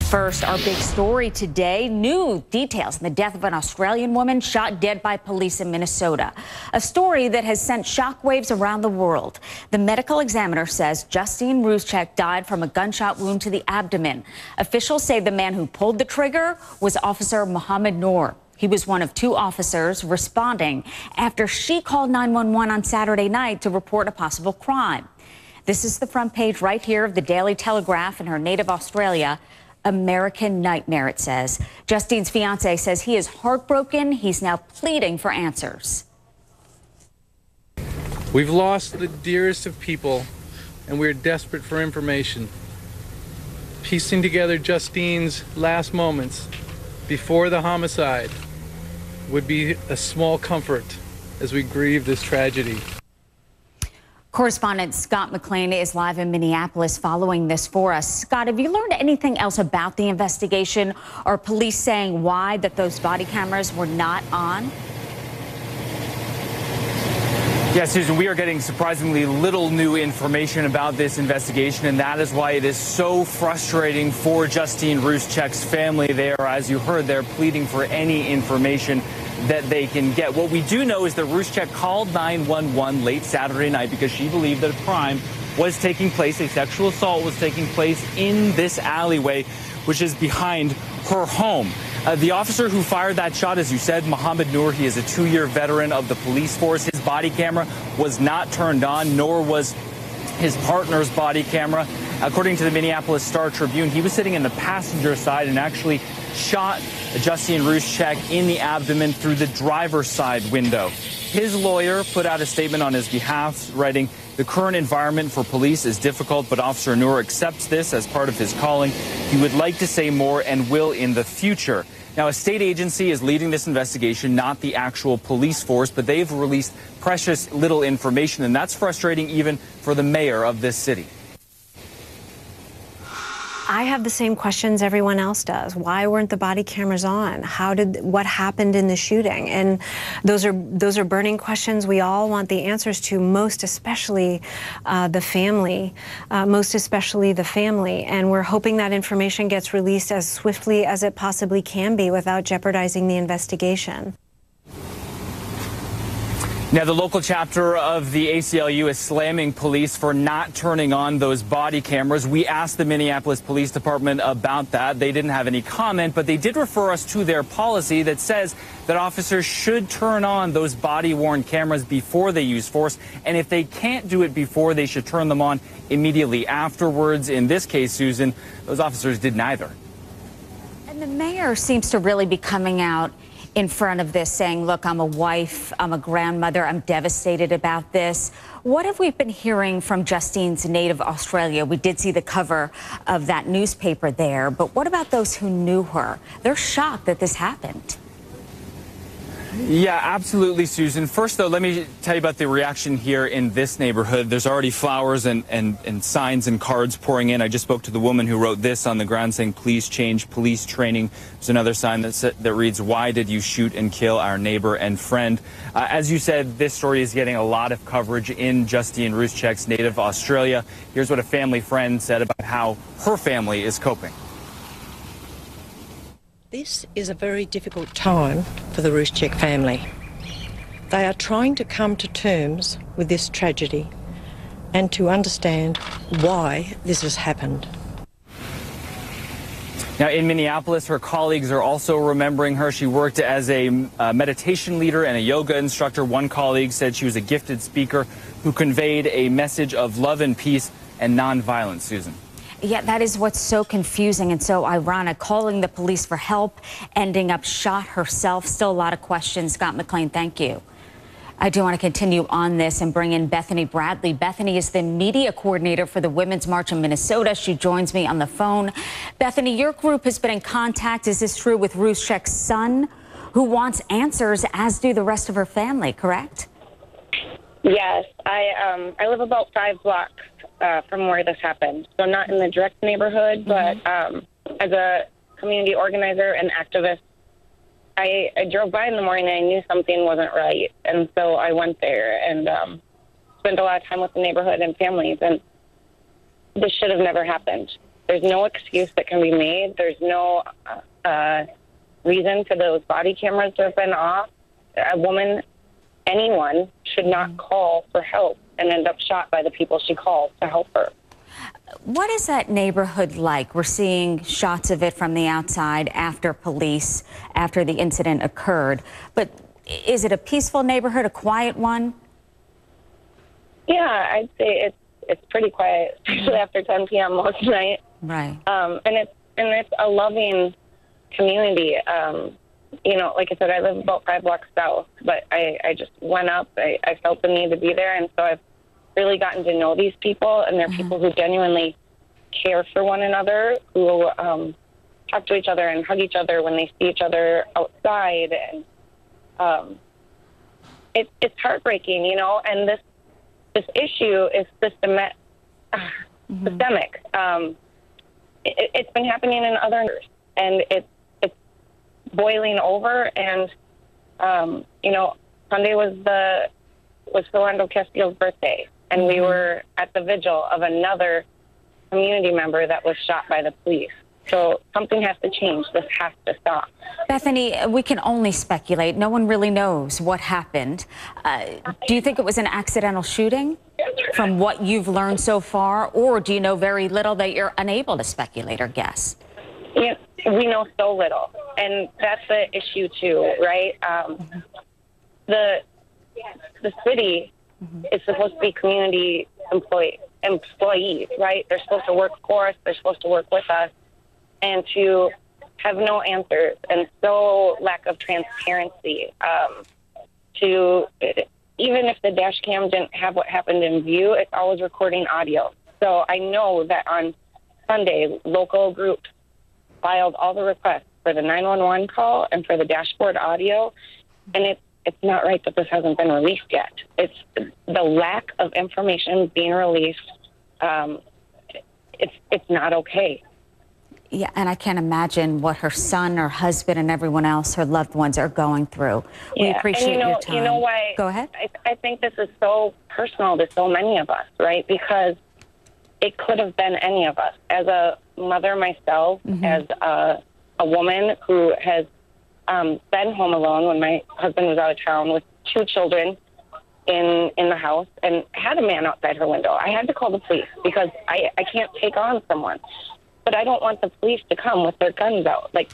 First, our big story today, new details on the death of an Australian woman shot dead by police in Minnesota. A story that has sent shockwaves around the world. The medical examiner says Justine Ruszczyk died from a gunshot wound to the abdomen. Officials say the man who pulled the trigger was Officer Mohammed Noor. He was one of two officers responding after she called 911 on Saturday night to report a possible crime. This is the front page right here of the Daily Telegraph in her native Australia. American nightmare, it says. Justine's fiance says he is heartbroken. He's now pleading for answers. We've lost the dearest of people, and we're desperate for information. Piecing together Justine's last moments before the homicide would be a small comfort as we grieve this tragedy. Correspondent Scott McLean is live in Minneapolis following this for us. Scott, have you learned anything else about the investigation? Are police saying why that those body cameras were not on? Yeah, Susan, we are getting surprisingly little new information about this investigation, and that is why it is so frustrating for Justine Ruszczyk's family. They are, as you heard, they're pleading for any information that they can get. What we do know is that Ruszczyk called 911 late Saturday night because she believed that a crime was taking place, a sexual assault was taking place in this alleyway, which is behind her home. The officer who fired that shot, as you said, Mohammed Noor, he is a 2-year veteran of the police force. His body camera was not turned on, nor was his partner's body camera. According to the Minneapolis Star-Tribune, he was sitting in the passenger side and actually shot Justine Ruszczyk in the abdomen through the driver's side window. His lawyer put out a statement on his behalf, writing, "The current environment for police is difficult, but Officer Noor accepts this as part of his calling. He would like to say more and will in the future." Now, a state agency is leading this investigation, not the actual police force, but they've released precious little information, and that's frustrating even for the mayor of this city. I have the same questions everyone else does. Why weren't the body cameras on? What happened in the shooting? And those are burning questions we all want the answers to, most especially the family. And we're hoping that information gets released as swiftly as it possibly can be without jeopardizing the investigation. Now, the local chapter of the ACLU is slamming police for not turning on those body cameras. We asked the Minneapolis Police Department about that. They didn't have any comment, but they did refer us to their policy that says that officers should turn on those body-worn cameras before they use force. And if they can't do it before, they should turn them on immediately afterwards. In this case, Susan, those officers did neither. And the mayor seems to really be coming out in front of this, saying, look, I'm a wife, I'm a grandmother, I'm devastated about this. What have we been hearing from Justine's native Australia? We did see the cover of that newspaper there, but what about those who knew her? They're shocked that this happened. Yeah, absolutely, Susan. First, though, let me tell you about the reaction here in this neighborhood. There's already flowers and signs and cards pouring in. I just spoke to the woman who wrote this on the ground saying, "Please change police training." There's another sign that reads, "Why did you shoot and kill our neighbor and friend?" As you said, this story is getting a lot of coverage in Justine Ruszczyk's native Australia. Here's what a family friend said about how her family is coping. This is a very difficult time for the Ruszczyk family. They are trying to come to terms with this tragedy and to understand why this has happened. Now, in Minneapolis, her colleagues are also remembering her. She worked as a meditation leader and a yoga instructor. One colleague said she was a gifted speaker who conveyed a message of love and peace and nonviolence, Susan. Yeah, that is what's so confusing and so ironic. Calling the police for help, ending up shot herself. Still a lot of questions. Scott McLean, thank you. I do want to continue on this and bring in Bethany Bradley. Bethany is the media coordinator for the Women's March in Minnesota. She joins me on the phone. Bethany, your group has been in contact, is this true, with Ruszczyk's son, who wants answers, as do the rest of her family, correct? Yes, I live about 5 blocks from where this happened. So not in the direct neighborhood, but as a community organizer and activist, I drove by in the morning and I knew something wasn't right. And so I went there and spent a lot of time with the neighborhood and families. And this should have never happened. There's no excuse that can be made. There's no reason for those body cameras to have been off. A woman, anyone, should not call for help and end up shot by the people she calls to help her. What is that neighborhood like? We're seeing shots of it from the outside after the incident occurred. But is it a peaceful neighborhood, a quiet one? Yeah, I'd say it's pretty quiet, especially after 10 p.m. most night. Right. And it's a loving community. You know, like I said, I live about 5 blocks south, but I just went up. I felt the need to be there, and so I've really gotten to know these people, and they're people who genuinely care for one another, who talk to each other and hug each other when they see each other outside, and it's heartbreaking, you know. And this issue is systemic. It's been happening in other areas, and it's boiling over. And you know, Sunday was Philando Castillo's birthday, and we were at the vigil of another community member that was shot by the police. So something has to change. This has to stop. Bethany, we can only speculate. No one really knows what happened. Do you think it was an accidental shooting from what you've learned so far, or do you know very little that you're unable to speculate or guess? Yeah, we know so little, and that's the issue too, right? The city is supposed to be community employees, right? They're supposed to work for us. They're supposed to work with us. And to have no answers and so lack of transparency, even if the dash cam didn't have what happened in view, it's always recording audio. So I know that on Sunday, local groups filed all the requests for the 911 call and for the dashboard audio, and it's not right that this hasn't been released yet. It's the lack of information being released. It's not okay. Yeah, and I can't imagine what her son, her husband, and everyone else, her loved ones, are going through. We appreciate your time. You know why? Go ahead. I think this is so personal to so many of us, right? Because it could have been any of us. As a mother myself, as a woman who has been home alone when my husband was out of town with 2 children in the house, and had a man outside her window. I had to call the police because I can't take on someone. But I don't want the police to come with their guns out. Like,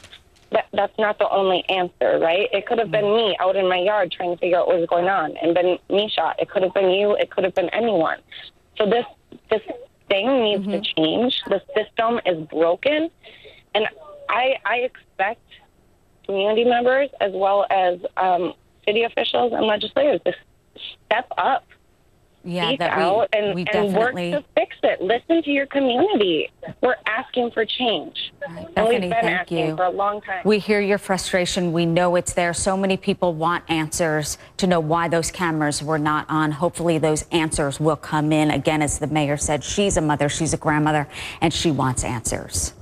that's not the only answer, right? It could have been me out in my yard trying to figure out what was going on and been me shot. It could have been you. It could have been anyone. So this thing needs to change. The system is broken. And I expect community members as well as city officials and legislators to step up. Yeah, speak out and work to fix it. Listen to your community. We're asking for change. Right. And we've Bethany, been asking for a long time. We hear your frustration. We know it's there. So many people want answers to know why those cameras were not on. Hopefully those answers will come in. Again, as the mayor said, she's a mother, she's a grandmother, and she wants answers.